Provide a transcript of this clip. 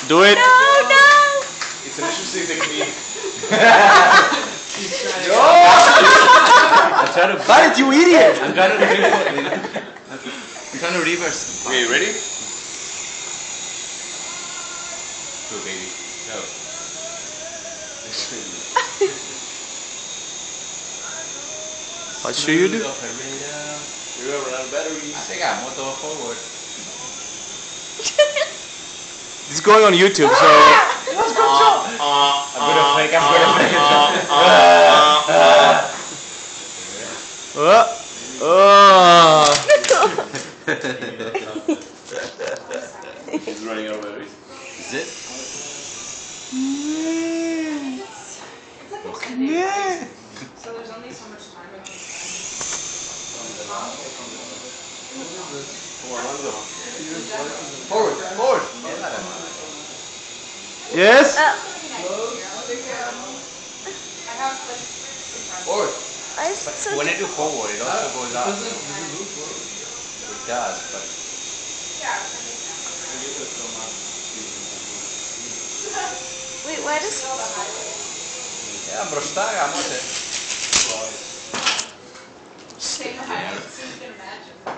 Do it. No, no. It's an interesting technique. I'm trying to Bite it, you idiot! I'm trying to reverse. I'm trying to reverse. Okay, you ready? Go, baby. Go. What should you do? You're gonna run out of batteries. I think I'm motor forward. It's going on YouTube, so. I'm gonna fake. I'm gonna fake. He's running out of batteries. Is it? So there's only so much time I can Forward. Forward. Yes? I have like Forward. Why is it so When I do forward, it also goes up. It does, but. Wait, why does... Μπροστά γαμώτε. same height, so you can imagine.